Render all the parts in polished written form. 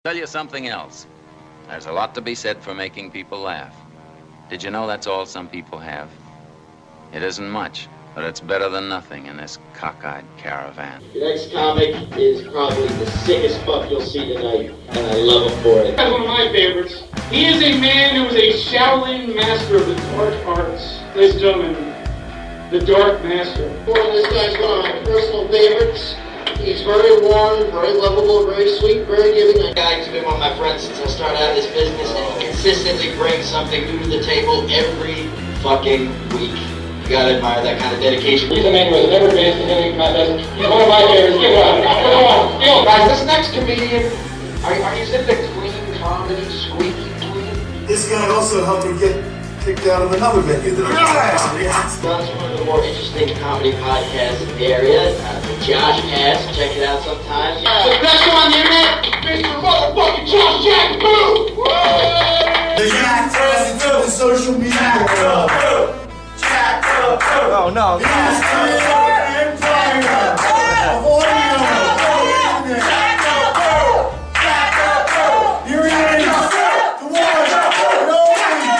Tell you something else. There's a lot to be said for making people laugh. Did you know that's all some people have? It isn't much, but it's better than nothing in this cockeyed caravan. The next comic is probably the sickest fuck you'll see tonight, and I love him for it. That's one of my favorites. He is a man who is a Shaolin master of the dark arts. Ladies and gentlemen, the Dark Master. This guy's one of my personal favorites. He's very warm, very lovable, very sweet, very giving. The guy's been one of my friends since I started out this business, and he consistently brings something new to the table every fucking week. You gotta admire that kind of dedication. He's a man who has never advanced in any contest. He's one of my favorites. Give it up. Come on. Go. Guys, this next comedian, are you into clean comedy, squeaky clean? This guy also helped me get kicked out of another venue that That's one of the more interesting comedy podcasts in the area. The JoshCast. Check it out sometime. The best one on the internet, Mr. Motherfucking Josh Jack Boo! The Jack turns into the social media world. Jack Oh, no. Here he is, the one, and only,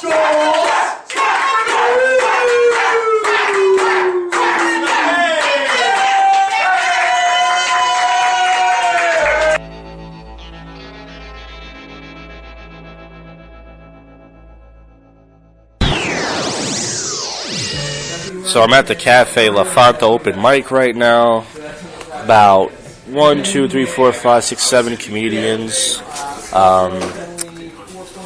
Josh. So I'm at the Cafe La Fonte open mic right now. About 1, 2, 3, 4, 5, 6, 7 comedians.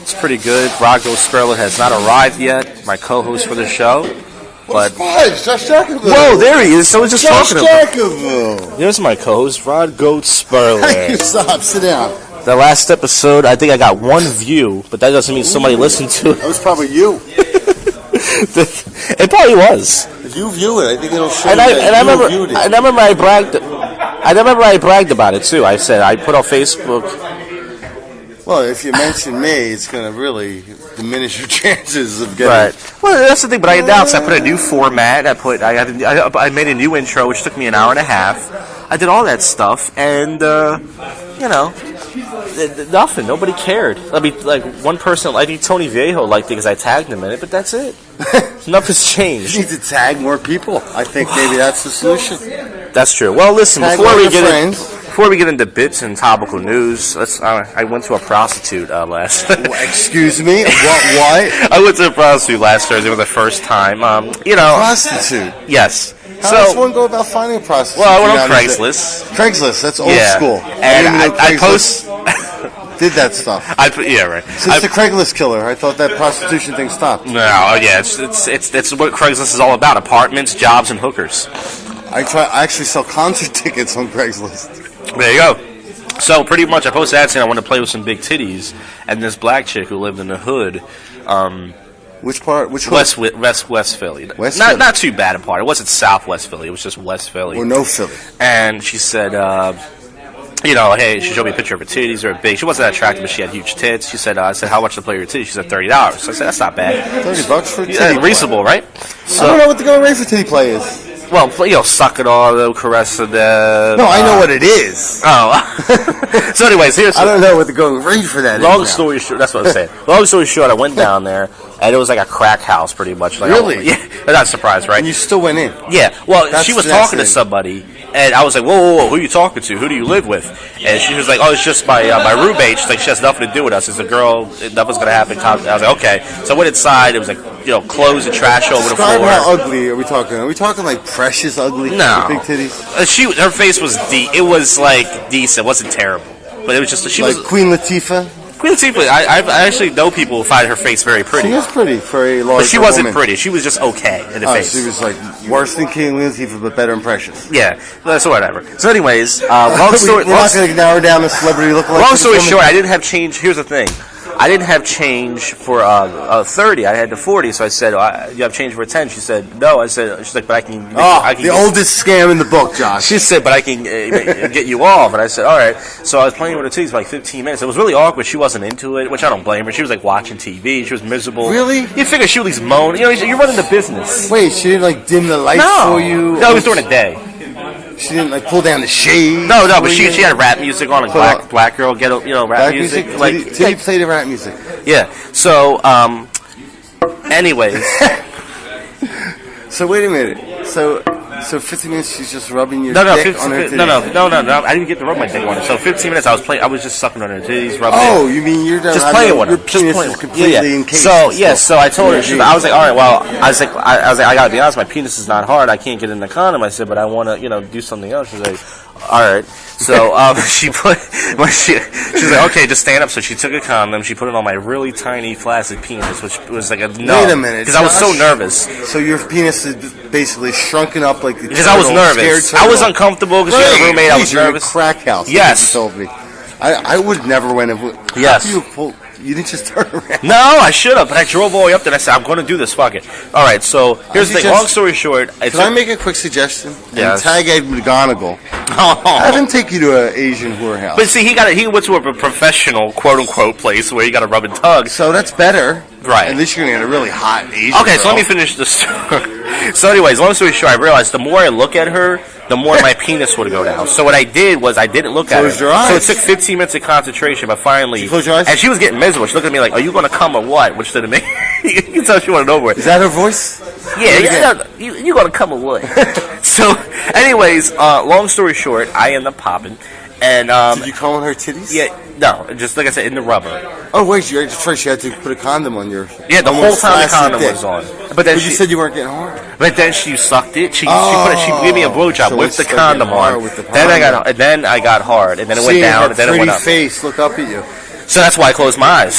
It's pretty good. Rocco Sperler has not arrived yet, my co-host for the show. But Josh Jackaville. whoa, there he is. So I was just talking about. Jackaville. There's my co-host, Rod Goat Sperler. Stop, sit down. The last episode, I think I got 1 view, but that doesn't mean somebody listened to it. That was probably you. It probably was. If you view it, I think it'll show And you I that remember, you viewed it. I remember I bragged about it too. I said I put on Facebook. Well, if you mention me, it's going to really diminish your chances of getting. Right. Well, that's the thing. But I announced I put a new format. I made a new intro, which took me an hour and a half. I did all that stuff, and nothing. Nobody cared. I mean, like one person, I think Tony Viejo liked it because I tagged him in it, but that's it. Nothing's changed. You need to tag more people. I think maybe that's the solution. That's true. Well, listen, Tag before all we your get friends. before we get into bits and topical news, I went to a prostitute last. Excuse me? What? I went to a prostitute last Thursday for the first time. Prostitute? Yes. How does one go about finding a prostitute? Well, I went on Craigslist. Craigslist, that's old Yeah. school. And I Craigslist did that stuff. Yeah, right. Since the Craigslist killer, I thought that prostitution thing stopped. No, yeah, it's what Craigslist is all about: apartments, jobs, and hookers. I actually sell concert tickets on Craigslist. There you go. So pretty much, I posted that saying I wanted to play with some big titties, and this black chick who lived in the hood. Which part? Which hood? West Philly. West Philly. Not too bad a part. It wasn't Southwest Philly. It was just West Philly. Or no Philly. And she said, hey, she showed me a picture of her titties. They were big. She wasn't that attractive, but she had huge tits. She said, I said, how much to play your titties? She said, $30. So I said, that's not bad. $30 for a titty Yeah, play. reasonable, right? I don't know what the going rate for titty play is. Well, suck it all, caress it. No, I know what it is. Oh. So anyways, I don't know what the going rate for that is. Long story short, that's what I'm saying. Long story short, I went down there, and it was like a crack house, pretty much. Like, Really? Yeah, not surprised, right? And you still went in. Yeah. Well, That's she was the next talking to thing. somebody, and I was like, whoa, who are you talking to? Who do you live with? And she was like, oh, it's just my roommate. She's like, she has nothing to do with us. It's a girl. Nothing's going to happen. I was like, okay. So I went inside. It was like, clothes and trash over the Describe floor. how ugly are we talking? Are we talking like precious ugly? No. Big titties? Her face was it was like decent. It wasn't terrible. But it was just, she Like was... Queen Latifah? Queen Latifah, I actually know people who find her face very pretty. She is pretty for a large But she wasn't woman. pretty. She was just okay in the face. She was like worse than Queen Latifah, but better and precious. Yeah, so whatever. So anyways, long story... We're not going to narrow down the celebrity lookalike. Long story short, I didn't have change. Here's the thing. I didn't have change for 30. I had the 40. So I said, "You have change for 10?" She said, "No." I said, "She's like, but I can." I can the oldest scam in the book, Josh. She said, "But I can get you off." And I said, "All right." So I was playing with her titties for like 15 minutes. It was really awkward. She wasn't into it, which I don't blame her. She was like watching TV. She was miserable. Really? You figure she would at least moan. You're running the business. Wait, she didn't like dim the lights No, for you? no, it was during the day. She didn't like pull down the shade. No, but she had rap music on, like black girl ghetto, rap music. Like Titty played the rap music. Yeah. So, anyways. So wait a minute. So 15 minutes she's just rubbing your dick on her titties? No. I didn't get to rub my dick on her. So 15 minutes I was just sucking on her titties, rubbing it. Oh, you mean you're done just playing with her? Your penis is completely encased. So I told her. I was like, all right, well, I was like, I gotta be honest, my penis is not hard. I can't get in the condom. I said, but I want to, do something else. She's like, all right. So she was like, okay, just stand up. So she took a condom. She put it on my really tiny flaccid penis, which was like a no. Wait a minute, because I was so nervous. So your penis is basically shrunken up like the because I was nervous. I was uncomfortable because she had a roommate. I was nervous. Crack house. Yes, you told me. I would never went. Yes. You didn't just turn around. No, I should have, but I drove all the way up there and I said, I'm going to do this, fuck it. All right, so here's the thing. Long story short. Can I make a quick suggestion? Yes. Tag Ed McGonagall. Have him take you to an Asian whorehouse. But see, he went to a professional, quote-unquote, place where you got to rub and tug. So that's better. Right. At least you're going to get a really hot Asian Okay, girl. so let me finish the story. So anyways, long story short, I realized the more I look at her, the more my penis would go down. So what I did was I didn't look at her. Your eyes. So it took 15 minutes of concentration, but finally... Close your eyes? And she was getting miserable. She looked at me like, are you going to come or what? Which didn't make... You can tell she wanted over it. Is that her voice? Yeah, you going to come or what? So anyways, long story short, I end up popping. And, did you come on her titties? Yeah, no, just like I said, in the rubber. Oh, wait, first you had to put a condom on your... Yeah, the whole time the condom was on. But then you said you weren't getting hard. But then she sucked it. She gave me a blowjob with the condom on. Then I got hard, and then it went down, and then it went up. Face look up at you. So that's why I closed my eyes.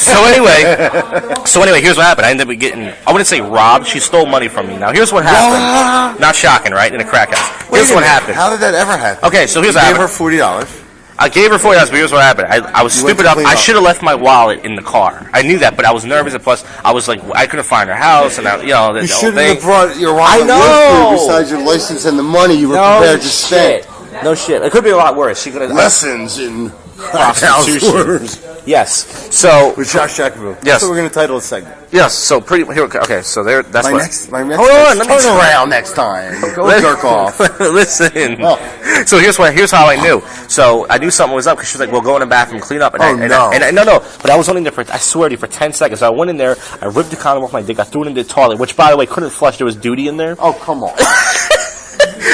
So anyway, here's what happened. I ended up getting, I wouldn't say robbed. She stole money from me. Now here's what happened. Not shocking, right? In a crack house. Here's what happened. How did that ever happen? Okay, so here's what happened. You gave her $40. I gave her $40, but here's what happened. I was stupid up. I should have left my wallet in the car. I knew that, but I was nervous, and plus, I was like, I couldn't find her house, and you should have brought your wallet with you besides your license and the money. You were prepared to spend. No shit. It could be a lot worse. She could have lessons in prostitution. Yes. So with Josh Jacksonville. Yes. That's what we're going to title the segment. Yes. So pretty. Here. Okay. So there. That's my what. Next. Hold on. Let me turn around next time. Go jerk off. Listen. Oh. So here's how I knew. So I knew something was up because she was like, "Well, go in the bathroom, clean up." And no. But I was only there for, I swear to you, for 10 seconds. So I went in there. I ripped the condom off my dick. I threw it in the toilet, which, by the way, couldn't flush. There was duty in there. Oh, come on.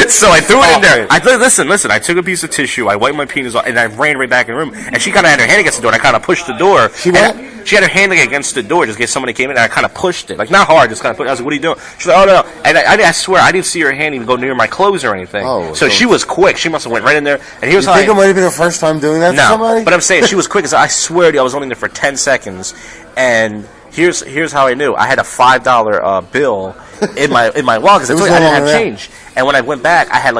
So I threw it in there. Listen. I took a piece of tissue. I wiped my penis off, and I ran right back in the room. And she kind of had her hand against the door, and I kind of pushed the door. She had her hand against the door just in case somebody came in, and I kind of pushed it. Like, not hard, just kind of pushed it. I was like, what are you doing? She's like, oh, no. And I swear, I didn't see her hand even go near my clothes or anything. Oh, so she was quick. She must have went right in there. And here's how you think it might have been her first time doing that to somebody? But I'm saying she was quick. I swear to you, I was only in there for 10 seconds. And here's how I knew. I had a $5 bill in my wallet because I told you I didn't have change. And when I went back, I had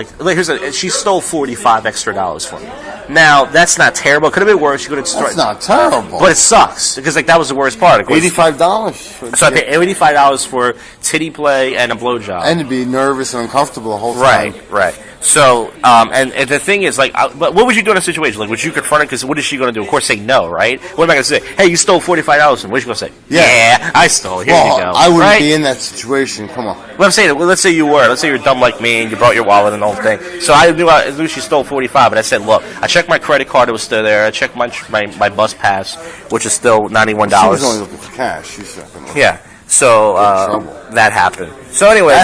she stole $45 extra for me. Now that's not terrible. It could have been worse. She could have. That's not terrible. But it sucks because that was the worst part. $85. So I paid $85 for titty play and a blowjob. And to be nervous and uncomfortable the whole time. Right. So, and the thing is, but what would you do in a situation? Like, would you confront her? Because what is she going to do? Of course, say no, right? What am I going to say? Hey, you stole $45 from me. What is she going to say? Yeah, I stole it. Here you go. I wouldn't be in that situation. Come on. Well, I'm saying, let's say you were. Let's say you're dumb like me and you brought your wallet and the whole thing. So I knew she stole $45, but I said, look, I checked my credit card. It was still there. I checked my bus pass, which is still $91. She was only looking for cash. Yeah. So that happened. So anyways,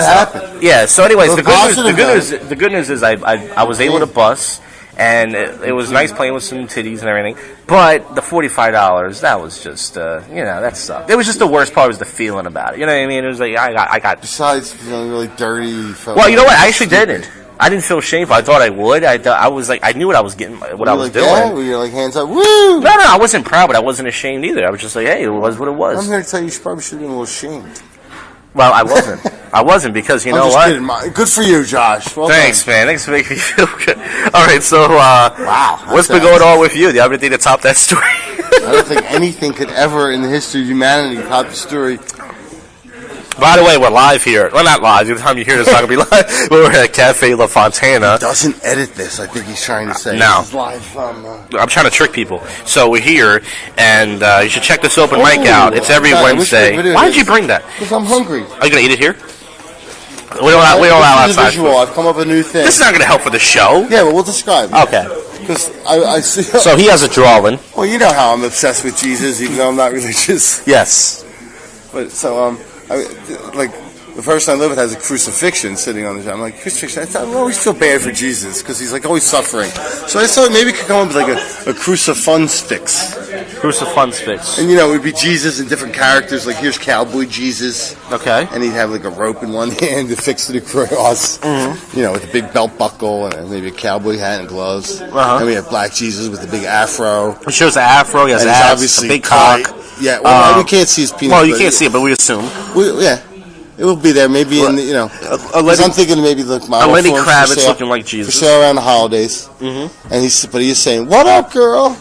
yeah. So anyways, the good news is I was able to bus, and it was nice playing with some titties and everything. But the $45, that was just that sucked. It was just the worst part was the feeling about it. You know what I mean? It was like I got. Besides feeling really dirty. Well, you know what? I actually didn't. I didn't feel shameful. I thought I would. I was like, I knew what I was getting, what I was doing. Yeah? Were you like hands up? Woo! No, I wasn't proud, but I wasn't ashamed either. I was just like, hey, it was what it was. I'm here to tell you, probably should have been a little ashamed. Well, I wasn't. I wasn't because you know what? Kidding. Good for you, Josh. Well Thanks, done. man. Thanks for making me feel good. All right, so wow, what's been going on with you? Do you have anything to top that story? I don't think anything could ever in the history of humanity top the story. By the way, we're live here. Well, not live. The time you hear this, it's not going to be live. We're at Cafe La Fontana. He doesn't edit this, I think he's trying to say. No. This is live from... I'm trying to trick people. So we're here, and you should check this open mic out. It's every Wednesday. Why did you bring that? Because I'm hungry. Are you going to eat it here? We don't allow This is a outside visual. food. I've come up with a new thing. This is not going to help for the show. Yeah, but we'll describe. Okay. Because I see. So he has a drawing. Well, you know how I'm obsessed with Jesus, even though I'm not religious. Yes. But so like the person I live with has a crucifixion sitting on the job. I'm like, crucifixion. I always feel bad for Jesus because he's like always suffering. So I thought maybe we could come up with like a crucifix. Crucifix. And it would be Jesus and different characters. Like here's Cowboy Jesus. Okay. And he'd have like a rope in one hand to fix to the cross. Mm-hmm. With a big belt buckle and maybe a cowboy hat and gloves. Uh-huh. And we have Black Jesus with the big afro. He shows the afro. He has and abs, obviously a big cock. Yeah. Well, we can't see his penis. Well, you can't see it, but we assume. Yeah. It will be there, maybe in the, I'm thinking maybe look model Lenny form Kravitz for sale, looking like Jesus. for sale around the holidays. Mm-hmm. And he's saying, "What up, girl?"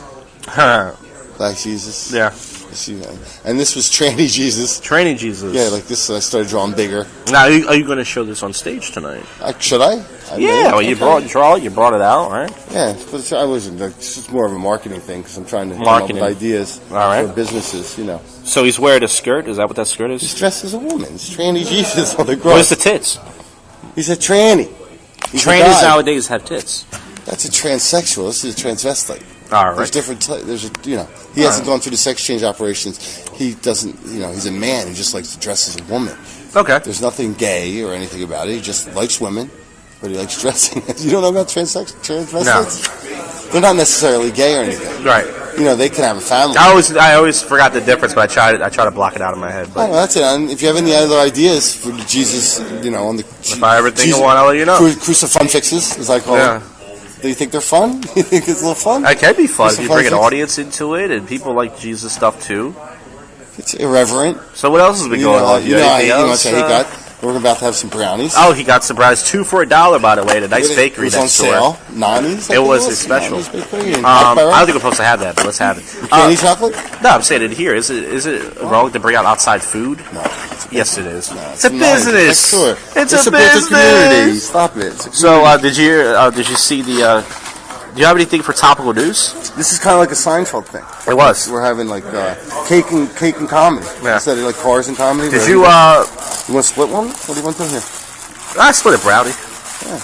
Like Jesus. Yeah. And this was tranny Jesus. Tranny Jesus. Yeah, like this. I started drawing bigger. Now, are you going to show this on stage tonight? Should I? Yeah. Well, you brought it out, right? Yeah, but I wasn't. It's just more of a marketing thing because I'm trying to come up with ideas for businesses. So he's wearing a skirt. Is that what that skirt is? He's dressed as a woman. It's tranny Jesus on the cross. Where's the tits? He's a tranny. Trannies nowadays have tits. That's a transsexual. This is a transvestite. All right. There's different. He hasn't gone through the sex change operations. He doesn't. He's a man who just likes to dress as a woman. Okay. There's nothing gay or anything about it. He just likes women, but he likes dressing. You don't know about transvestites? No. They're not necessarily gay or anything. Right. They can have a family. I always forgot the difference, but I try to block it out of my head. But that's it. And if you have any other ideas for Jesus, on the if I ever think of one, I'll let you know. Crucifixes, as I call them. Do you think they're fun? You think it's a little fun? It can be fun if you bring an audience into it, and people like Jesus stuff too. It's irreverent. So what else has been going on? We're about to have some brownies. Oh, he got some brownies, 2 for $1, by the way, at a nice bakery next door. It was on sale. Nani's. It was special. I don't think we're supposed to have that, but let's have it. Candy chocolate? No, I'm saying it here. Is it wrong to bring out outside food? No. Yes, it is. No, it's a business. It's a business. Community. Stop it. So, did you see the? Do you have anything for topical news? This is kind of like a Seinfeld thing. It was. We're having like cake and comedy instead of like cars and comedy. Did you? You want to split one? What do you want to do here? I split a brownie. Yeah,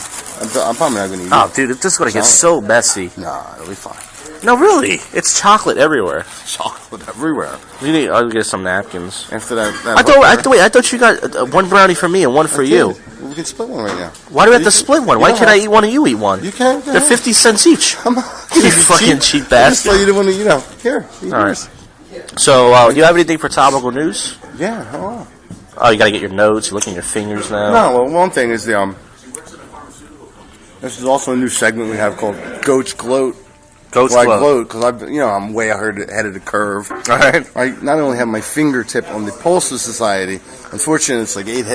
I'm probably not going to eat it. Oh, dude, it's just going to get so messy. Nah, it'll be fine. No, really, it's chocolate everywhere. Chocolate everywhere. I'll get some napkins. After that I thought you got one brownie for me and one for you. Well, we can split one right now. Why do we have to split one? Why can't I eat one and you eat one? You can. They're 50 cents each. Come on. You fucking cheap bastard. I just thought you didn't want to, here. All right. So, do you have anything for topical news? Yeah. Oh, you got to get your notes. You're looking at your fingers now. No, well, one thing is this is also a new segment we have called Goats Gloat. Goats Gloat. I gloat because I'm way ahead of the curve. All right. I not only have my fingertip on the pulse of society. Unfortunately, it's like 8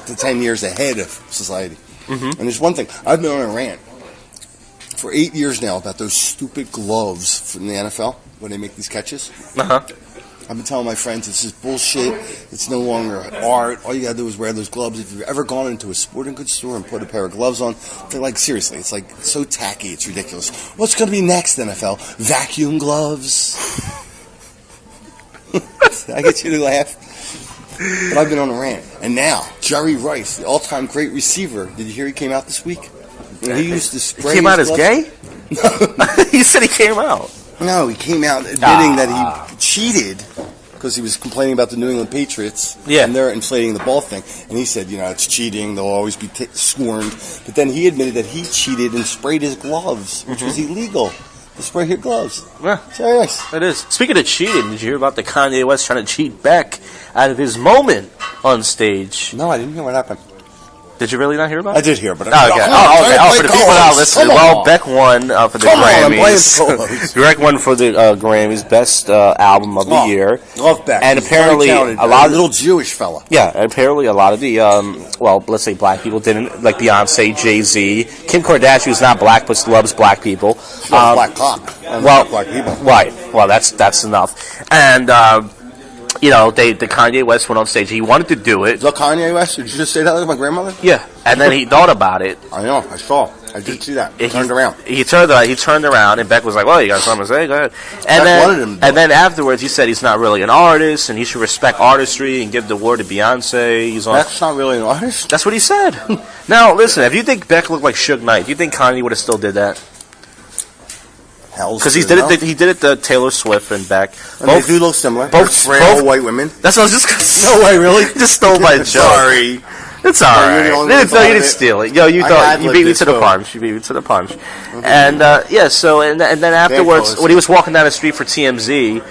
to 10 years ahead of society. Mm-hmm. And there's one thing I've been on a rant for 8 years now about those stupid gloves from the NFL when they make these catches. Uh-huh. I've been telling my friends it's just bullshit. It's no longer art. All you gotta do is wear those gloves. If you've ever gone into a sporting goods store and put a pair of gloves on, they're like, seriously, it's like so tacky, it's ridiculous. What's gonna be next, NFL? Vacuum gloves? I get you to laugh. But I've been on a rant. And now, Jerry Rice, the all-time great receiver, did you hear he came out this week? He used to spray. He came out as gay? He said he came out. No, he came out admitting that he cheated because he was complaining about the New England Patriots and they're inflating the ball thing. And he said, it's cheating. They'll always be scorned. But then he admitted that he cheated and sprayed his gloves, which was illegal. To spray your gloves. Yeah. Serious. It is. Speaking of cheating, did you hear about the Kanye West trying to cheat Beck out of his moment on stage? No, I didn't hear what happened. Did you really not hear about it? I did hear, but okay. For the people not listening, Beck won for the Grammys. Beck won for the Grammys, best album of the year. Love Beck. And apparently, a lot of little Jewish fella. Yeah, apparently a lot of the let's say black people didn't like Beyonce, Jay-Z, Kim Kardashian, who's not black but loves black people. Black cock. Black people. Right. Well, that's enough. And the Kanye West went on stage. He wanted to do it. Is that Kanye West? Did you just say that like my grandmother? Yeah. And then he thought about it. I know. I saw. I did see that. He turned around. He turned around, and Beck was like, "Well, you got something to say? Go ahead." And then afterwards, he said he's not really an artist, and he should respect artistry and give the award to Beyonce. That's not really an artist. That's what he said. Now, listen, if you think Beck looked like Suge Knight, do you think Kanye would have still did that? Because he did it to Taylor Swift and Beck. Both do look similar. Both frail white women. That's what I was just going to say. No way, really? Just stole my joke. Sorry. It's all right. No, you didn't steal it. Yo, you beat me to the punch. You beat me to the punch. Mm-hmm. And so and then afterwards, when he was walking down the street for TMZ,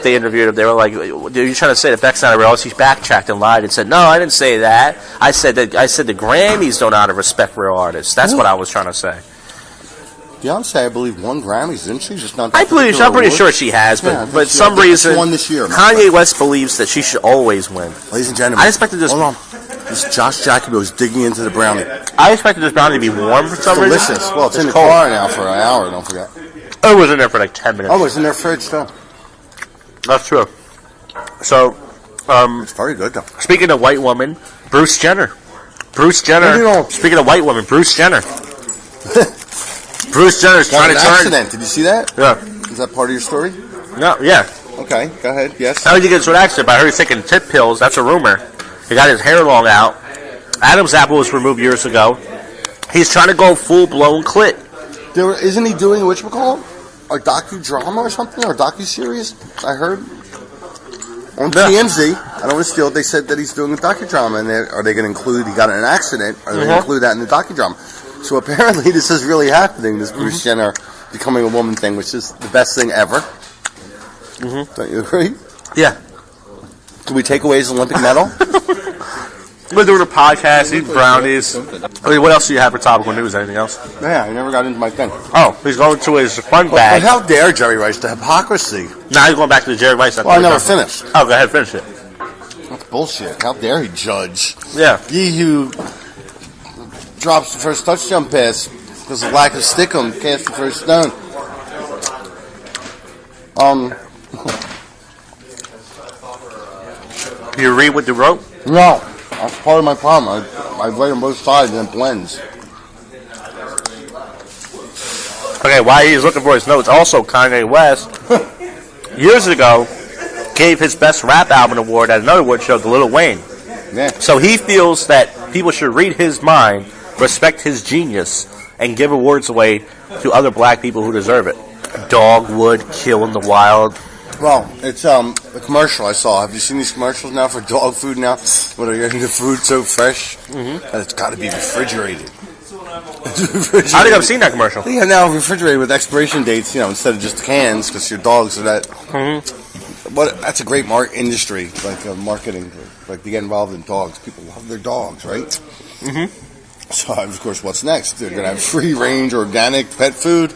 they interviewed him. They were like, "Are you trying to say that Beck's not a real artist?" He backtracked and lied and said, "No, I didn't say that. I said the Grammys don't know how to respect real artists. That's what I was trying to say." Beyonce, I believe, won Grammys, didn't she? Just not. I'm pretty sure she has, but some reason won this year. Kanye West believes that she should always win. Ladies and gentlemen, I expected this. Hold on. This Josh Jacobo is digging into the brownie. I expected this brownie to be warm for some reason. Delicious. Well, it's in the car now for an hour. Don't forget. Oh, it was in there for like 10 minutes. Oh, it was in their fridge too. That's true. So, it's very good though. Speaking of white woman, Bruce Jenner. Speaking of white woman, Bruce Jenner. Bruce Jenner's trying to turn. Accident. Did you see that? Yeah. Is that part of your story? No. Yeah. Okay. Go ahead. Yes. How did you get into an accident? I heard he's taking tit pills. That's a rumor. He got his hair long out. Adam's apple was removed years ago. He's trying to go full-blown clit. Isn't he doing a docudrama or something, or a docuseries? I heard on TMZ. I don't want to steal it. They said that he's doing a docudrama, and are they going to include he got in an accident? Are they going to include that in the docudrama? So apparently, this is really happening. This Bruce Jenner becoming a woman thing, which is the best thing ever. Mm-hmm. Don't you agree? Yeah. Can we take away his Olympic medal? We're doing a podcast, eating brownies. I mean, what else do you have for topical news? Anything else? Yeah, I never got into my thing. Oh, he's going to his fun bag. But how dare Jerry Rice, the hypocrisy? Nah, he's going back to the Jerry Rice. Well, I never finished. Oh, go ahead, finish it. That's bullshit. How dare he judge? Yeah. He who drops the first touchdown pass because of lack of stickum cast the first stone. You read what they wrote? No. That's part of my problem. I write on both sides and it blends. Okay, while he's looking for his notes, also Kanye West, years ago, gave his Best Rap Album award at another award show to Lil Wayne. Yeah. So he feels that people should read his mind, respect his genius, and give awards away to other black people who deserve it. Dogwood, Kill in the Wild. Well, it's a commercial I saw. Have you seen these commercials now for dog food now? Where they're getting the food so fresh that it's got to be refrigerated. I think I've seen that commercial. Yeah, now refrigerated with expiration dates, instead of just cans, because your dogs are that. Mm-hmm. But that's a great industry, like marketing, like to get involved in dogs. People love their dogs, right? Mm-hmm. So, of course, what's next? They're going to have free-range, organic pet food.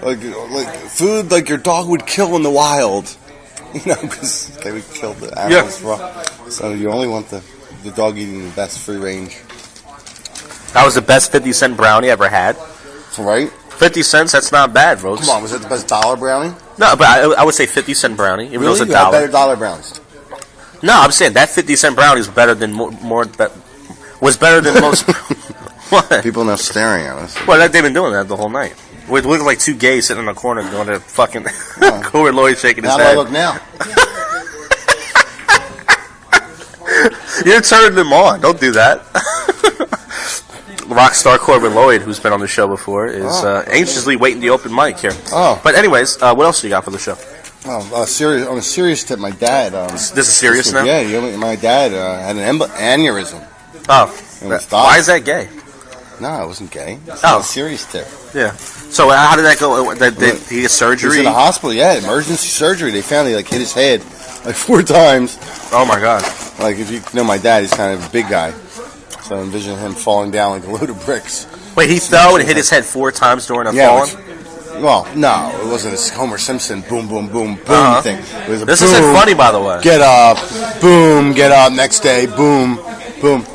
Like food like your dog would kill in the wild. Because they would kill the animals raw. So you only want the dog eating the best free-range. That was the best 50-cent brownie I ever had. Right? 50 cents, that's not bad, folks. Come on, was it the best dollar brownie? No, but I would say 50-cent brownie. Even really? Though it was $1. Had better dollar brownies. No, I'm saying that 50-cent brownie was better than was better than most. What? People now staring at us. Well, they've been doing that the whole night. We look like two gays sitting in the corner going to fucking Corey Lloyd shaking his head. How do I look now? You're turning them on. Don't do that. Rock star Corbin Lloyd, who's been on the show before, is anxiously waiting the open mic here. Oh. But anyways, what else do you got for the show? Well, on a serious tip, my dad... this is serious now? Yeah, my dad had an aneurysm. Oh. Why is that gay? No, it wasn't gay. It's a serious tip. Yeah. So how did that go? Did he get surgery? He was in the hospital, emergency surgery. They found he hit his head 4 times. Oh my God. Like, if you know my dad, he's kind of a big guy. So I envision him falling down like a load of bricks. Wait, he fell and hit his head 4 times during a falling? Well, no, it wasn't a Homer Simpson boom, boom, boom, boom thing. It was this isn't funny, by the way. Get up, boom, get up, next day, boom, boom.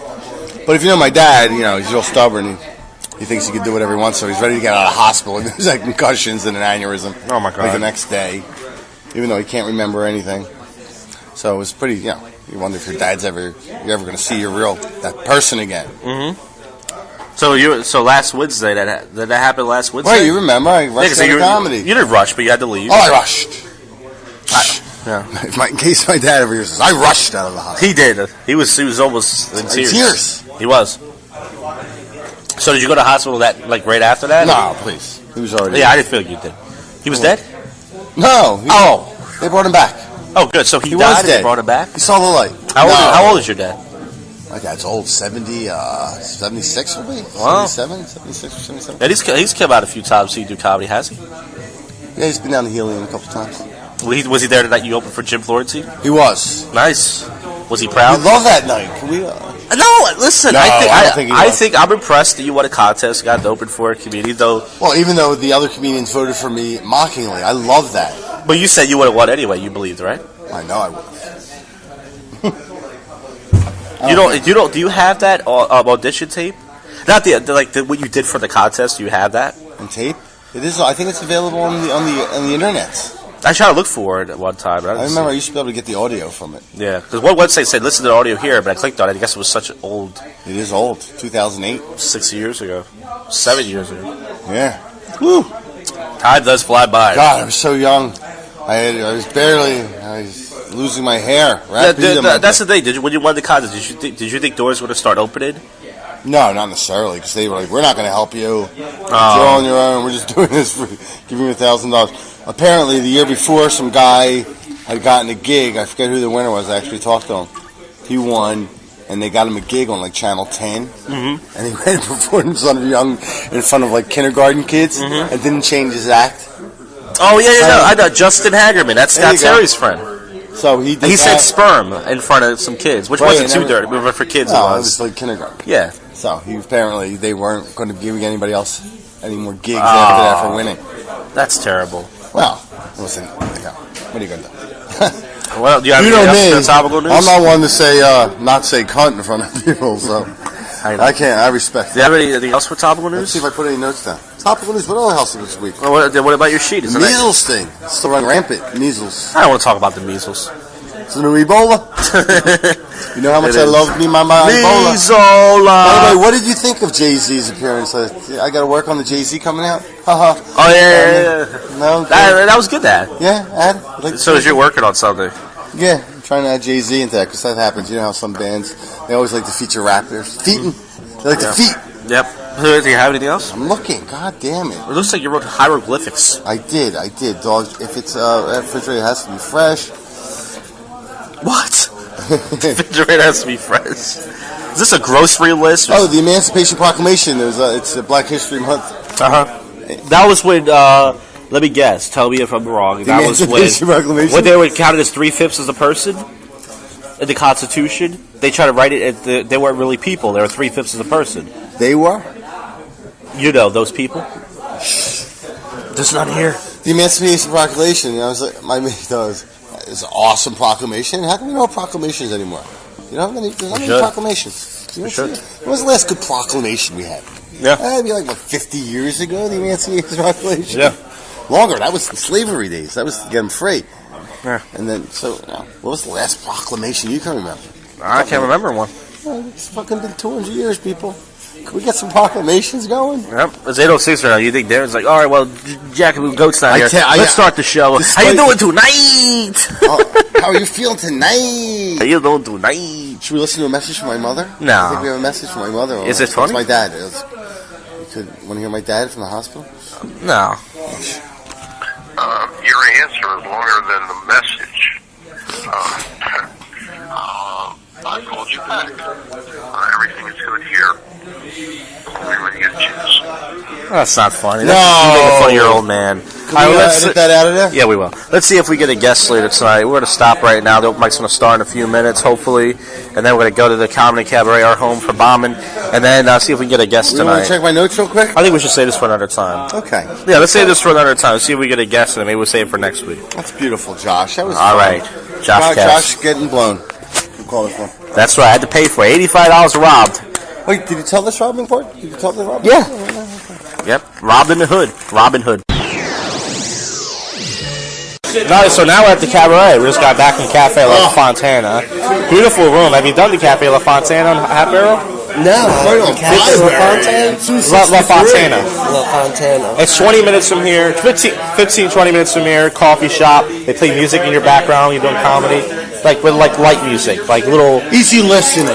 But if you know my dad, he's real stubborn. He thinks he can do whatever he wants, so he's ready to get out of the hospital. And there's concussions and an aneurysm. Oh, my God. Like the next day, even though he can't remember anything. So it was pretty, you wonder if your dad's you're ever going to see that person again. Mm-hmm. So last Wednesday, did that happen last Wednesday? Right, you remember? I rushed out of comedy. You didn't rush, but you had to leave. Oh, I rushed. Yeah. In case my dad ever hears this, I rushed out of the hospital. He did. He was almost in tears. He was. So did you go to the hospital right after that? No, please. He was already. Yeah, I didn't feel like you did. He was dead? No. They brought him back. Oh, good. So he died was and dead. they brought him back? He saw the light. How old is your dad? My dad's old, 76 will be? Wow. 77, 76 or 77. Yeah, he's come out a few times to do comedy, has he? Yeah, he's been down to Helium a couple times. Was he there the night you opened for Jim Florency? He was. Nice. Was he proud? We love that night. Can we? No, listen. No, I think I'm impressed that you won a contest, got to open for a comedian, though. Well, even though the other comedians voted for me mockingly, I love that. But you said you would have won anyway. You believed, right? I know I would. Do you have that audition tape? Not what you did for the contest. Do you have that on tape? It is. I think it's available on the internet. I tried to look for it at one time. But I remember I used to be able to get the audio from it. Yeah, because one website said listen to the audio here, but I clicked on it. I guess it was such old. It is old. 2008. 6 years ago. 7 years ago. Yeah. Woo. Time does fly by. God, I was so young. I was losing my hair. That's the thing. When you won the contest, did you think doors would have started opening? No, not necessarily, because they were like, "We're not going to help you. You're on your own. We're just doing this for giving you $1,000." Apparently, the year before, some guy had gotten a gig. I forget who the winner was. I actually talked to him. He won, and they got him a gig on Channel 10. Mm-hmm. And he went and performed in front of kindergarten kids, and didn't change his act. Oh yeah, I know Justin Hagerman. That's Scott Terry's friend. So he said sperm in front of some kids, which wasn't too dirty, but for kids it was. It was kindergarten. Yeah. So apparently they weren't going to give anybody else any more gigs after that for winning. That's terrible. Well, listen, what are you going to do? Well, do you have anything else for topical news? I'm not one to say not say cunt in front of people, so I can't. I respect. Do you have anything else for topical news? Let's see if I put any notes down. Topical news. What else this week? Well, what about your sheet? The measles thing. It's still running rampant. Measles. I don't want to talk about the measles. It's the new Ebola. You know how much I love my Ebola. Mesola. By the way, what did you think of Jay-Z's appearance? I got to work on the Jay-Z coming out. Haha. Oh yeah. No. That was good. Yeah. So as you're working on something. Yeah, I'm trying to add Jay-Z into that because that happens. You know how some bands they always like to feature rappers. Feetin'. They like to feet. Yep. Do you have anything else? I'm looking. God damn it. It looks like you wrote hieroglyphics. I did. Dog, if it's refrigerator, it has to be fresh. What? Refrigerator has to be fresh. Is this a grocery list? Oh, the Emancipation Proclamation. It's a Black History Month. That was when, let me guess. Tell me if I'm wrong. That was when they were counted as 3/5 as a person in the Constitution. They tried to write it. They weren't really people. They were 3/5 as a person. They were? You know those people. Just not here. The Emancipation Proclamation. I was like, my mate does. It's an awesome proclamation. How come we don't have proclamations anymore? You know, there's not many proclamations. When was the last good proclamation we had? Yeah. That'd be 50 years ago, the Emancipation Proclamation. Yeah. Longer. That was the slavery days. That was to get them free. Yeah. And then, what was the last proclamation you can remember? I can't remember one. It's fucking been 200 years, people. Can we get some proclamations going? Yep. It's 8:06 right now. You think Darren's like, all right, well, Jack and Goat's not here. Let's start the show. How you doing tonight? How are you feeling tonight? How you doing tonight? Should we listen to a message from my mother? No. I think we have a message from my mother. Is it funny? It's my dad. You want to hear my dad from the hospital? No. Your answer is longer than the message. I called you back. Everything is good here. Call me when you get a chance. That's not funny. No. You're making fun of your old man. Can we edit that out of there? Yeah, we will. Let's see if we get a guest later tonight. We're going to stop right now. The open mic's going to start in a few minutes, hopefully. And then we're going to go to the Comedy Cabaret, our home for bombing. And then see if we can get a guest tonight. You want to check my notes real quick? I think we should say this for another time. Okay. Yeah, let's say this for another time. See if we get a guest, and then maybe we'll save it for next week. That's beautiful, Josh. That was all fun. right. JoshCast. Josh getting blown. We'll call this one. That's right. I had to pay for it. $85 robbed. Wait, did you tell this robbing part? Did you tell the robbing? Yeah. Yep. Robbed in the hood. Robin Hood. No, so now we're at the Cabaret. We just got back from Cafe La Fontana. Beautiful room. Have you done the Cafe La Fontana on Hat Barrel? No. Right on La Fontana. La Fontana. It's 20 minutes from here, 15, 20 minutes from here, coffee shop. They play music in your background, you're doing comedy. With light music, like little... Easy listening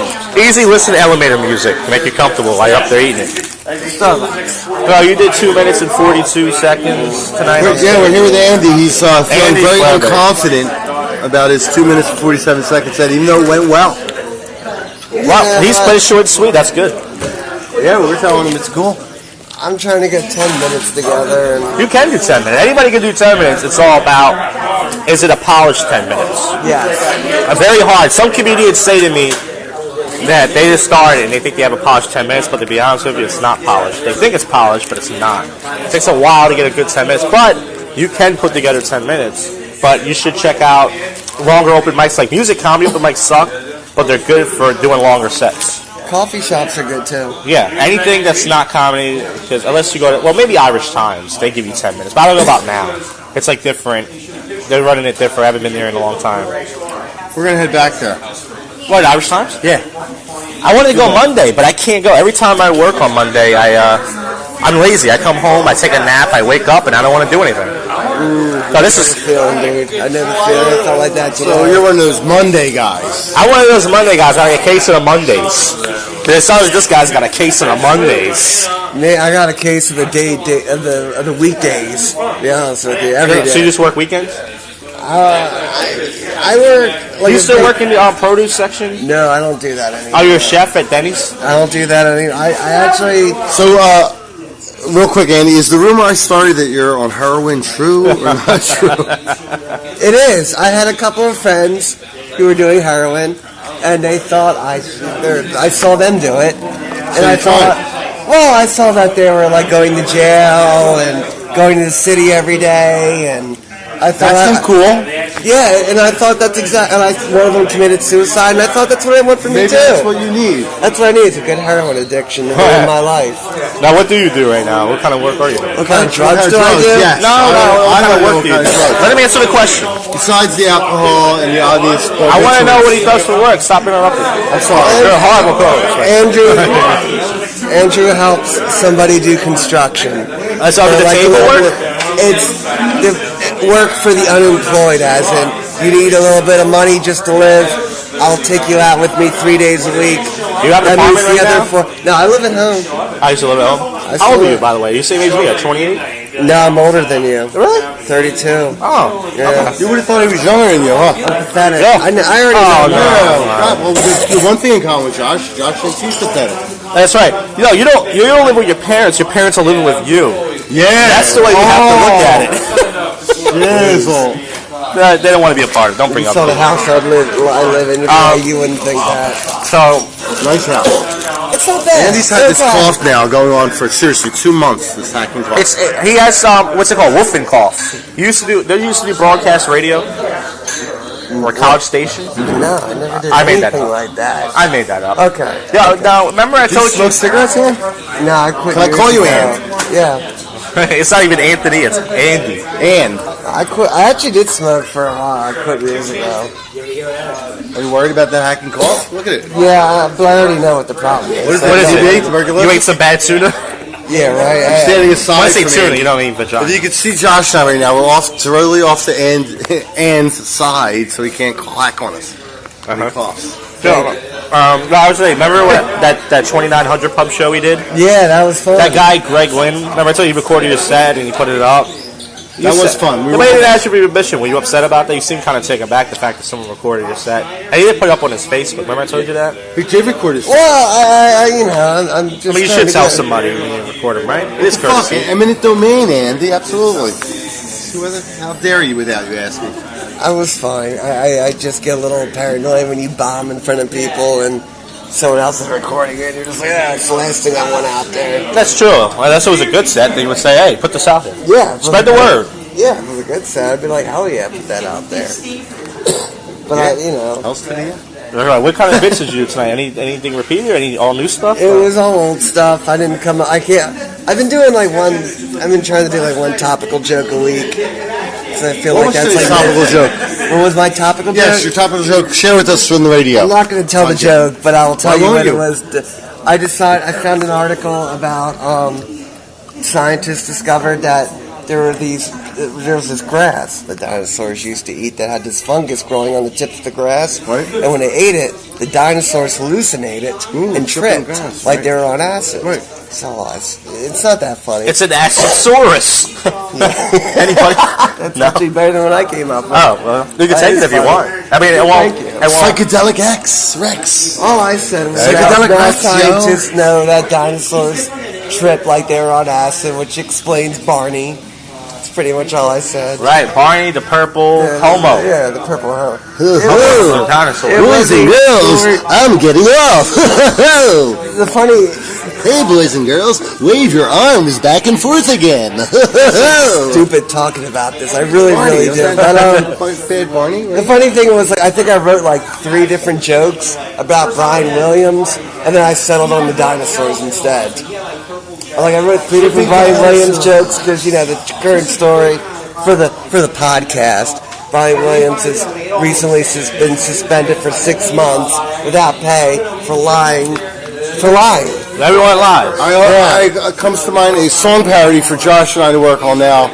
elevator music to make you comfortable while you're up there eating it. Well, you did 2 minutes and 42 seconds tonight. We're here with Andy. He's feeling very unconfident about his 2 minutes and 47 seconds set, even though it went well. Well, he's played short and sweet. That's good. Yeah, we're telling him it's cool. I'm trying to get 10 minutes together. And you can do 10 minutes. Anybody can do 10 minutes. It's all about, is it a polished 10 minutes? Yes. Very hard. Some comedians say to me that they just started and they think they have a polished 10 minutes, but to be honest with you, it's not polished. They think it's polished, but it's not. It takes a while to get a good 10 minutes, but you can put together 10 minutes. But you should check out longer open mics. Like music comedy open mics suck, but they're good for doing longer sets. Coffee shops are good too. Yeah, anything that's not comedy, because unless you go to, well, maybe Irish Times, they give you 10 minutes, but I don't know about now. It's like different. They're running it different. I haven't been there in a long time. We're going to head back there. What, Irish Times? Yeah. I wanted to go Monday, but I can't go. Every time I work on Monday, I'm lazy. I come home, I take a nap, I wake up, and I don't want to do anything. So this is feeling, dude. I never felt like that today. So you're one of those Monday guys. I'm one of those Monday guys. I got a case of the Mondays. It sounds like this guy's got a case of the Mondays. I got a case of the of the weekdays. To be honest with you, every day. So you just work weekends? I work. You still work in the produce section? No, I don't do that anymore. Oh, you're a chef at Denny's? I don't do that anymore. I actually. So, real quick, Andy, is the rumor I started that you're on heroin true or not true? It is. I had a couple of friends who were doing heroin, and they thought I saw them do it, and I thought, well, I saw that they were like going to jail and going to the city every day, and I thought that's cool. Yeah, and I thought that's exactly. And one of them committed suicide, and I thought that's what I want from me too. That's what you need. That's what I need. It's a good heroin addiction in my life. Now, what do you do right now? What kind of work are you doing? What kind of drugs do I do? Yes. No. What kind of work do you do? Let me answer the question. Besides the alcohol and the obvious. I want to know what he does for work. Stop interrupting me. I'm sorry. You're a horrible coach. Andrew helps somebody do construction. That's all the table work? It's the work for the unemployed, as in you need a little bit of money just to live. I'll take you out with me 3 days a week. You have an apartment right now? No, I live at home. I used to live at home? How old are you, by the way? You same age as me, 28? No, I'm older than you. Really? 32. Oh. Yeah. You would have thought he was younger than you, huh? I'm pathetic. Yeah. I already know. No. Well, there's one thing in common with Josh. Josh thinks he's pathetic. That's right. You don't live with your parents. Your parents are living with you. Yeah. That's the way you have to look at it. Yes. They don't want to be a part of it. Don't bring up the house I live in. You wouldn't think that. So, nice house. It's not bad. Andy's had this cough now going on for seriously 2 months. This hacking cough. He has what's it called? Wolfen cough. They used to do broadcast radio or college station. No, I never did anything like that. I made that up. Okay. Yeah. Now, remember I told you. Smoke cigarettes here? No, I quit. Can I call you Andy? Yeah. It's not even Anthony. It's Andy. I quit. I actually did smoke for a while. I quit years ago. Are you worried about that hacking cough? Look at it. Yeah, but I already know what the problem is. What is it? You ate some bad tuna? Yeah, right. I'm standing aside. When I say tuna, you don't mean vagina. If you can see Josh now right now, we're totally off the end side, so he can't clack on us. He coughs. I was saying, remember that 2900 pub show we did? Yeah, that was fun. That guy, Greg Lynn, remember I told you he recorded your set and he put it up? That was fun. The way didn't ask you for your mission. Were you upset about that? You seemed kind of taken back the fact that someone recorded your set. And he didn't put it up on his Facebook. Remember I told you that? He did record his set. Well, I'm just. I mean, you should tell somebody when you record him, right? It is courtesy. Eminent domain, Andy. Absolutely. How dare you without you asking? I was fine. I just get a little paranoid when you bomb in front of people and someone else is recording it. You're just like, it's the last thing I want out there. That's true. Well, that's always a good set. They would say, hey, put this out there. Yeah. Spread the word. Yeah, if it was a good set, I'd be like, hell yeah, put that out there. But Else today? What kind of bits did you do tonight? Anything repeated or any all new stuff? It was all old stuff. I didn't come. I can't. I've been doing I've been trying to do one topical joke a week. So I feel like that's topical joke. What was my topical joke? Yes, your topical joke. Share with us from the radio. I'm not going to tell the joke, but I'll tell you what it was. I found an article about scientists discovered that there was this grass that dinosaurs used to eat that had this fungus growing on the tips of the grass. Right. And when they ate it, the dinosaurs hallucinated and tripped grass, like they were on acid. Right. So it's not that funny. It's an Acidosaurus. Anybody? That's actually better than what I came up with. Oh, well, you can take it if you want. I mean, it won't. Psychedelic Rex. All I said was Psychedelic that Rex, scientists know that dinosaurs trip like they were on acid, which explains Barney. That's pretty much all I said. Right, Barney the purple homo. Yeah, the purple homo. Hello, dinosaur. Boys and girls, I'm getting off. The funny... Hey, boys and girls, wave your arms back and forth again. Stupid talking about this. I really did. But, Bad Barney? the funny thing was, I think I wrote 3 different jokes about Brian Williams, and then I settled on the dinosaurs instead. I wrote 3 different Brian Williams jokes because, the current story for the podcast. Brian Williams has recently been suspended for 6 months without pay for lying. Everyone lies. It comes to mind a song parody for Josh and I to work on now.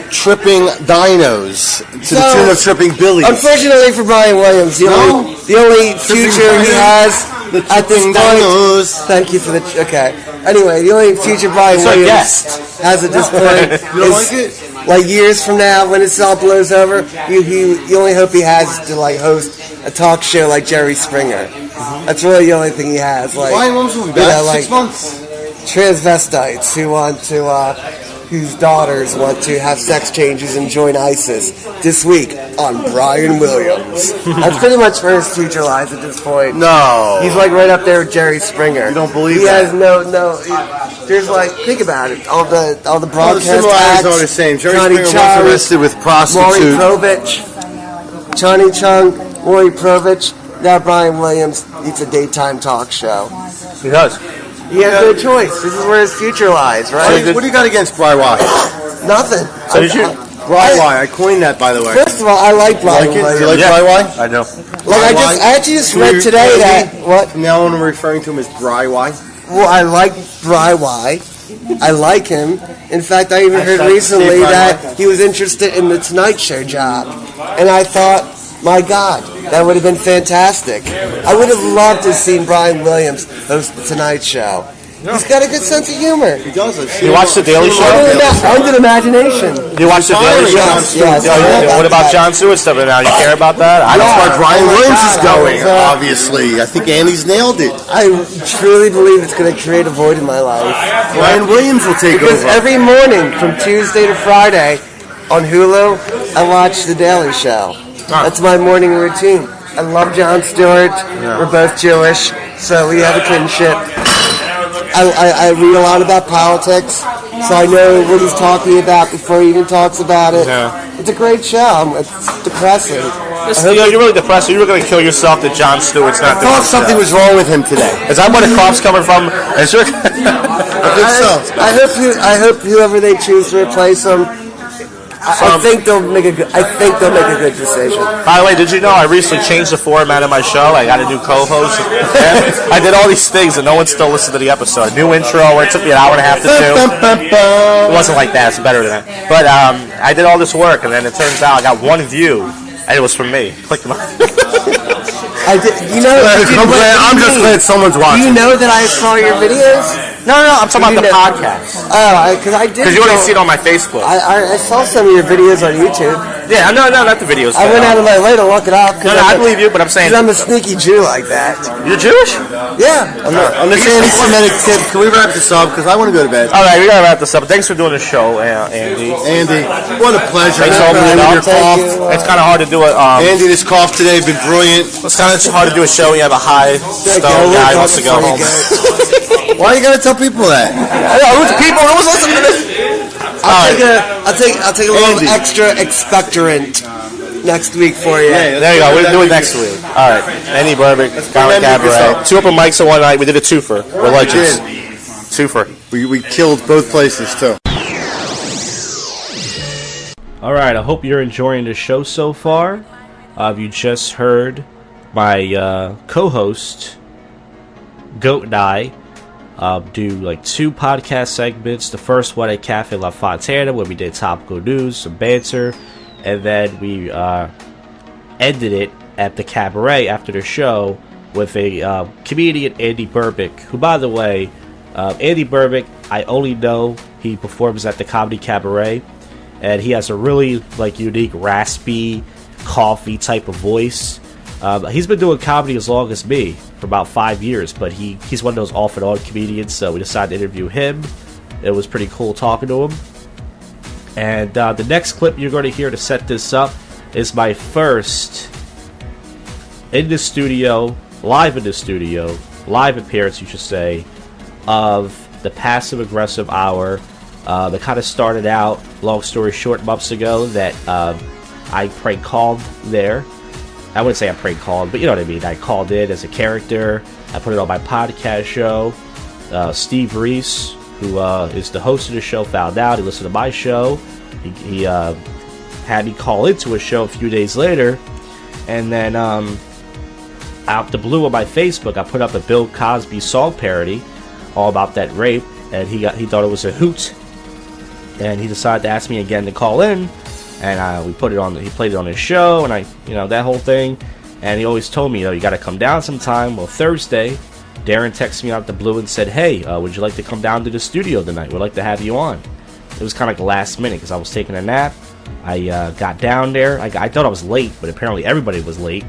Tripping dinos to the tune of tripping Billy. Unfortunately for Brian Williams, the only future he has at this point. Thank you for the. Okay. Anyway, the only future Brian Williams has at this point is years from now when this all blows over. The only hope he has is to host a talk show like Jerry Springer. That's really the only thing he has. Brian Williams will be back 6 months. Transvestites who want to. Whose daughters want to have sex changes and join ISIS this week on Brian Williams. That's pretty much where his future lies at this point. No. He's right up there with Jerry Springer. You don't believe he that? He has no. There's think about it. All the broadcast similarities acts. are the same. Jerry Johnny Springer Chung, was arrested with prostitute. Maury Povich. Johnny Chung, Maury Povich. Now Brian Williams eats a daytime talk show. He does. He has no choice. This is where his future lies, right? What do you got against Bri Y? Nothing. So did you? Bri Y. I coined that, by the way. First of all, I like Brian Williams. Do you like Bri Y? I know. I actually read today that what? From now on, I'm referring to him as Bri Y. Well, I like Bri Y. I like him. In fact, I even heard recently that he was interested in the Tonight Show job, and I thought, my God, that would have been fantastic. I would have loved to have seen Brian Williams host the Tonight Show. He's got a good sense of humor. He does. You watch The Daily Show? Under imagination. You watch The Daily Show? Yes. What about Jon Stewart stuff now? You care about that? I know where Brian Williams is going, obviously. I think Andy's nailed it. I truly believe it's going to create a void in my life. Brian Williams will take over. Because every morning from Tuesday to Friday on Hulu, I watch The Daily Show. That's my morning routine. I love Jon Stewart. We're both Jewish, so we have a kinship. I read a lot about politics, so I know what he's talking about before he even talks about it. Yeah. It's a great show. It's depressing. You're really depressed. You were going to kill yourself that Jon Stewart's not doing I thought something was wrong with him today. Is that where the crop's coming from? I think so. I hope whoever they choose to replace him, I think they'll make a good decision. By the way, did you know I recently changed the format of my show? I got a new co-host. I did all these things, and no one still listened to the episode. New intro, where it took me an hour and a half to do. It wasn't like that. It's better than that. But I did all this work, and then it turns out I got 1 view, and it was from me. Click them up. I'm just glad someone's watching. Do you know that I saw your videos? No, I'm talking about the podcast. Oh, because I did. Because you only see it on my Facebook. I saw some of your videos on YouTube. Yeah, no, not the videos. I went out of my way to look it up. No, I believe you, but I'm saying... Because I'm a sneaky Jew like that. You're Jewish? Yeah. I'm not. On this anti-Semitic tip, can we wrap this up? Because I want to go to bed. All right, we got to wrap this up. Thanks for doing the show, Andy. Andy, what a pleasure. Thanks for opening it up. It's kind of hard to do it. Andy, this cough today has been brilliant. It's kind of hard to do a show when you have a high stone guy who wants to go home. Why you got to tell people that? Who's people? Who was listening to this? I'll take a little extra expectorant next week for you. Yeah, there you go. We'll do it next week. All right. Andy Birbeck, Comic Cabaret. 2 open mics in one night. We did a twofer. We're legends. Twofer. We killed both places, too. All right. I hope you're enjoying the show so far. You just heard my co-host Goat and I do like 2 podcast segments. The first one at Cafe La Fontana, where we did topical news, some banter, and then we ended it at the Cabaret after the show with a comedian, Andy Birbeck, who, by the way, Andy Birbeck, I only know he performs at the Comedy Cabaret, and he has a really like unique, raspy, coffee type of voice. He's been doing comedy as long as me, for about 5 years, but he's one of those off and on comedians, so we decided to interview him. It was pretty cool talking to him. And the next clip you're going to hear to set this up is my first live appearance, you should say, of the Passive Aggressive Hour. That kind of started out, long story short, months ago, that I prank called there. I wouldn't say I prank called, but you know what I mean. I called in as a character. I put it on my podcast show. Steve Reese, who is the host of the show, found out. He listened to my show. He had me call into a show a few days later. And then out the blue on my Facebook, I put up a Bill Cosby song parody all about that rape. And he thought it was a hoot. And he decided to ask me again to call in. And he played it on his show, and that whole thing. And he always told me, you got to come down sometime. Well, Thursday, Darren texted me out the blue and said, hey, would you like to come down to the studio tonight? We'd like to have you on. It was kind of like the last minute because I was taking a nap. I got down there. I thought I was late, but apparently everybody was late.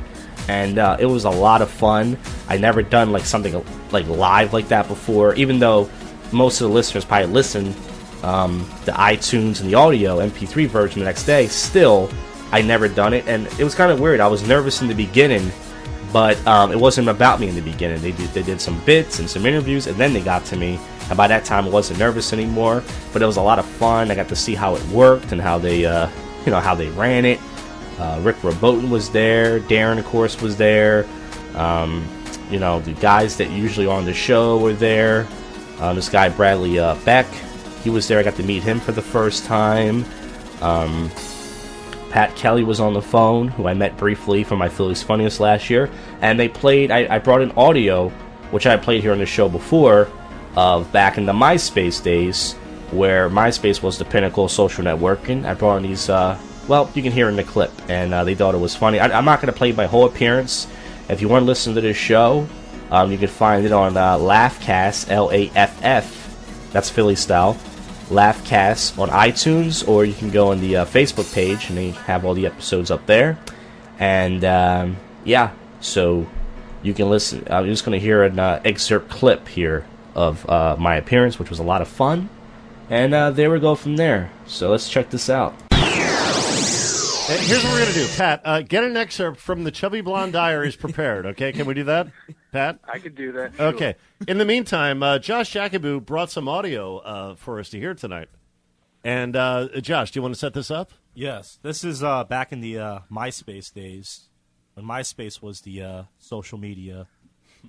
And it was a lot of fun. I never done like something like live like that before, even though most of the listeners probably listen the iTunes and the audio MP3 version the next day. Still, I never done it, and it was kind of weird. I was nervous in the beginning, but it wasn't about me in the beginning. They did some bits and some interviews, and then they got to me, and by that time I wasn't nervous anymore. But it was a lot of fun. I got to see how it worked and how they how they ran it. Rick Robotin was there. Darren, of course, was there. The guys that usually are on the show were there. This guy Bradley Beck, he was there. I got to meet him for the first time. Pat Kelly was on the phone, who I met briefly for my Philly's Funniest last year. And they played, I brought in audio, which I had played here on the show before, of back in the MySpace days, where MySpace was the pinnacle of social networking. I brought in these, you can hear in the clip, and they thought it was funny. I'm not going to play my whole appearance. If you want to listen to this show, you can find it on Laughcast, Laff, that's Philly style, Laughcast on iTunes, or you can go on the Facebook page, and they have all the episodes up there. And so you can listen. I'm just going to hear an excerpt clip here of my appearance, which was a lot of fun. And there we go from there. So let's check this out. Here's what we're going to do, Pat. Get an excerpt from the Chubby Blonde Diaries prepared, okay? Can we do that, Pat? I could do that. Sure. Okay. In the meantime, Josh Jacobu brought some audio for us to hear tonight. And, Josh, do you want to set this up? Yes. This is back in the MySpace days, when MySpace was the social media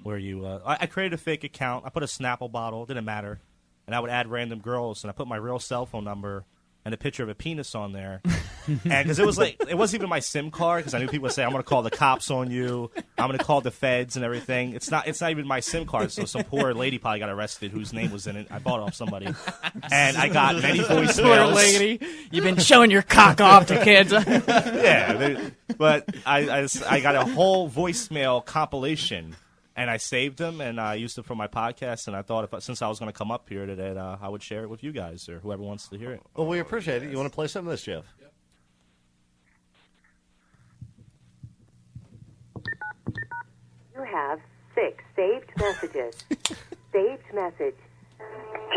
where you I created a fake account. I put a Snapple bottle. Didn't matter. And I would add random girls, and I put my real cell phone number and a picture of a penis on there. And because it wasn't even my SIM card, because I knew people would say, I'm going to call the cops on you, I'm going to call the feds and everything. It's not even my SIM card, so some poor lady probably got arrested whose name was in it. I bought it off somebody. And I got many voicemails. Poor lady. You've been showing your cock off to kids. But I got a whole voicemail compilation. And I saved them, and I used them for my podcast, and I thought since I was going to come up here today, I would share it with you guys or whoever wants to hear it. Well, we appreciate it. You want to play some of this, Jeff? You have 6 saved messages. Saved message.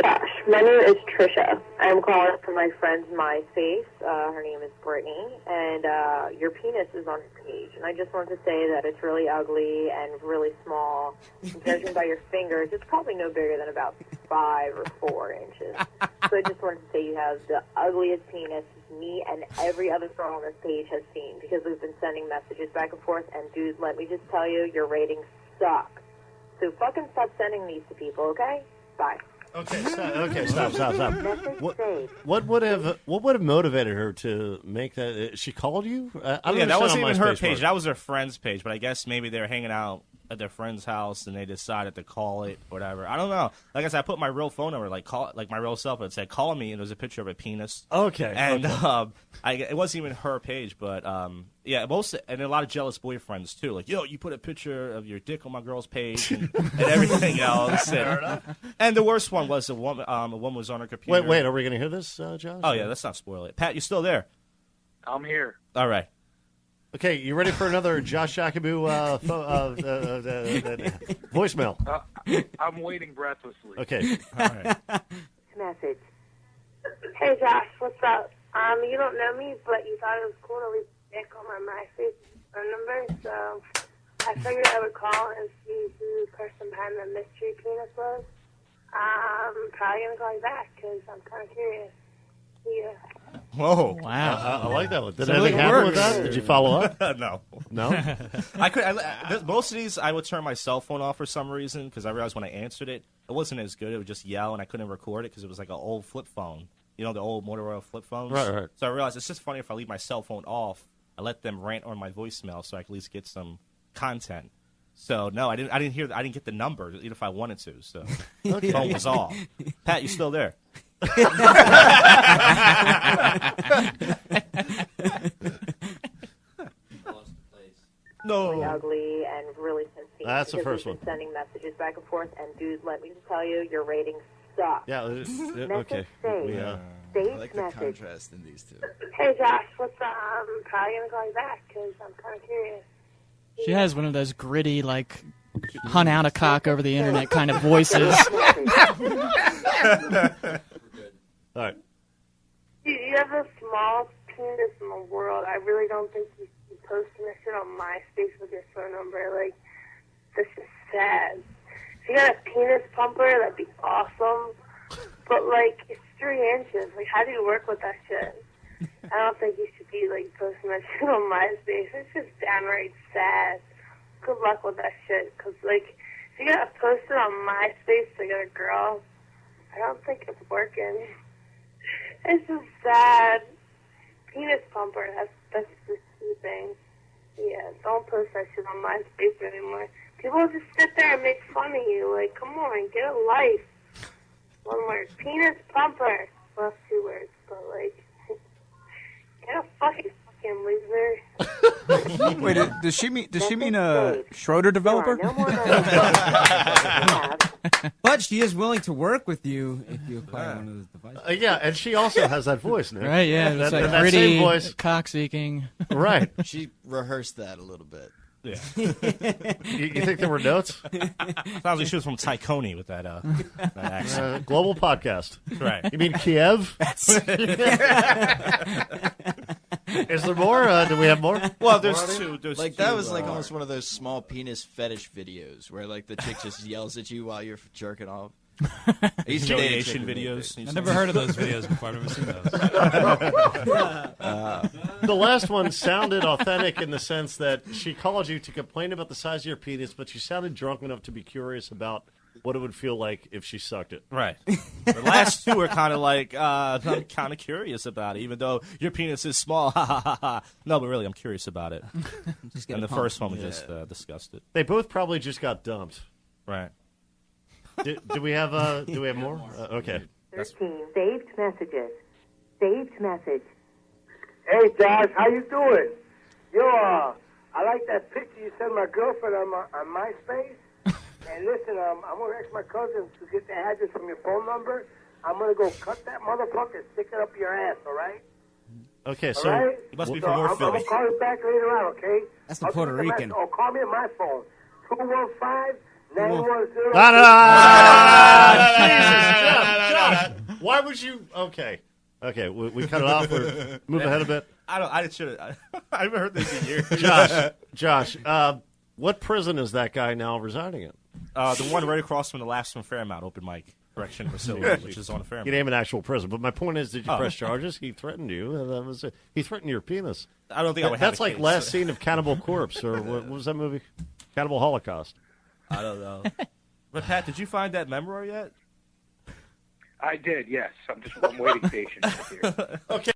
Josh, my name is Trisha. I'm calling from my friend's MySpace. Her name is Brittany, and your penis is on her page. And I just wanted to say that it's really ugly and really small. Judging by your fingers, it's probably no bigger than about 5 or 4 inches. So I just wanted to say you have the ugliest penis me and every other girl on this page has seen, because we've been sending messages back and forth. And dude, let me just tell you, your ratings suck. So fucking stop sending these to people, okay? Bye. Okay, stop. What would have motivated her to make that? She called you? I don't that wasn't even her page. That was her friend's page. But I guess maybe they were hanging out at their friend's house and they decided to call it whatever. I don't know. Like I said, I put my real phone number, like my real cell phone. It said call me, and there was a picture of a penis. Okay. And it wasn't even her page, but yeah, and a lot of jealous boyfriends too. Like, yo, you put a picture of your dick on my girl's page and everything else. And the worst one was a woman was on her computer. Wait, are we going to hear this, Josh? Oh yeah, let's not spoil it. Pat, you still there? I'm here. All right. Okay, you ready for another Josh Shakabu voicemail? I'm waiting breathlessly. Okay. All right. Message. Hey Josh, what's up? You don't know me, but you thought it was cool to leave a dick on my MySpace phone number, so I figured I would call and see who the person behind the mystery penis was. I'm probably gonna call you back because I'm kind of curious. See ya. Whoa! Wow, I like that one. Did So anything it happen with works. that? Did you follow up? No. No. Most of these, I would turn my cell phone off for some reason because I realized when I answered it, it wasn't as good. It would just yell, and I couldn't record it because it was like an old flip phone. You know, the old Motorola flip phones. Right. So I realized it's just funny if I leave my cell phone off. I let them rant on my voicemail so I can at least get some content. So no, I didn't get the number even if I wanted to. So the phone was off. Pat, you still there? No. Really ugly and really sensitive. That's the first one. Sending messages back and forth, and dude, let me just tell you, your ratings suck. Yeah. Okay. Stage I like the message. contrast in these two. Hey Josh, what's up? I'm probably gonna call you back because I'm kind of curious. She has one of those gritty, like, hunt out a cock over the internet kind of voices. All right. You have the smallest penis in the world. I really don't think you should be posting this shit on MySpace with your phone number. Like, this is sad. If you got a penis pumper, that'd be awesome. But, like, it's 3 inches. Like, how do you work with that shit? I don't think you should be, like, posting that shit on MySpace. It's just downright sad. Good luck with that shit. Because, like, if you gotta post it on MySpace to get a girl, I don't think it's working. It's just sad. Penis pumper, that's the key thing. Yeah, don't post that shit on MySpace anymore. People just sit there and make fun of you. Like, come on, get a life. 1 word. Penis pumper. Well, 2 words, but, like, get a fucking loser. Wait, does she mean a Schroeder developer? But she is willing to work with you if you acquire one of those devices. Yeah, and she also has that voice, Nick. Right, yeah. It's like that gritty, same voice. cock-seeking. Right. She rehearsed that a little bit. Yeah. You think there were notes? Sounds like she was from Tykoni with that accent. Global podcast. Right. You mean Kiev? Is there more? Do we have more? Well, there's two. Like that was like almost one of those small penis fetish videos where like the chick just yells at you while you're jerking off. Humiliation videos. I've never heard of those videos before. I've never seen those. The last one sounded authentic in the sense that she called you to complain about the size of your penis, but she sounded drunk enough to be curious about what it would feel like if she sucked it. Right. The last two are kind of like, I'm kind of curious about it, even though your penis is small. No, but really, I'm curious about it. And the first one, we just discussed it. They both probably just got dumped. Right. Do we have more? Okay. 13. Saved messages. Saved message. Hey, Josh, how you doing? Yo, I like that picture you sent my girlfriend on MySpace. And listen, I'm going to ask my cousin to get the address from your phone number. I'm going to go cut that motherfucker and stick it up your ass, all right? Okay, all so... right? You must be So from North I'm Philly. going to call you back later on, okay? That's the Puerto Rican. Oh, call me on my phone. 215-910... Jesus, why would you... Okay, we cut it off. Or move ahead a bit. I haven't heard this in years. Josh, what prison is that guy now residing in? The one right across from the last from Fairmount open mic correction facility, which is on Fairmount. You name an actual prison, but my point is, did you press charges? He threatened you. That was it. He threatened your penis. I don't think I would have That's a like case. last scene of Cannibal Corpse, or what was that movie? Cannibal Holocaust. I don't know. But Pat, did you find that memoir yet? I did, yes. I'm waiting patiently here. Okay.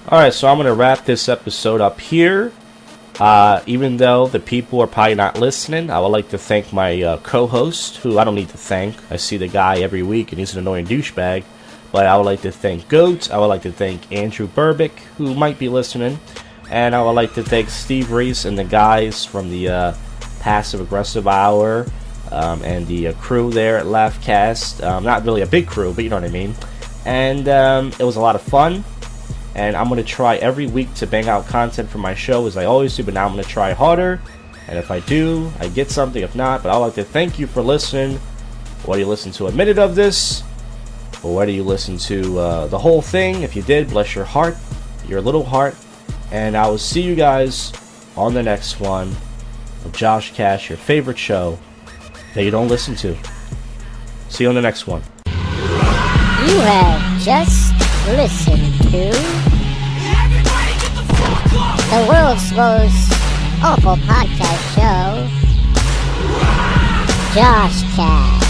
All right, so I'm going to wrap this episode up here. Even though the people are probably not listening, I would like to thank my co-host, who I don't need to thank. I see the guy every week, and he's an annoying douchebag. But I would like to thank Goat. I would like to thank Andrew Birbeck, who might be listening. And I would like to thank Steve Reese and the guys from the Passive Aggressive Hour and the crew there at LaughCast. Not really a big crew, but you know what I mean. And it was a lot of fun. And I'm going to try every week to bang out content for my show as I always do, but now I'm going to try harder. And if I do, I get something. If not, but I'd like to thank you for listening. Whether you listen to a minute of this, or whether you listen to the whole thing. If you did, bless your heart, your little heart. And I will see you guys on the next one of JoshCast, your favorite show that you don't listen to. See you on the next one. You have just listened to the world's most awful podcast show, JoshCast.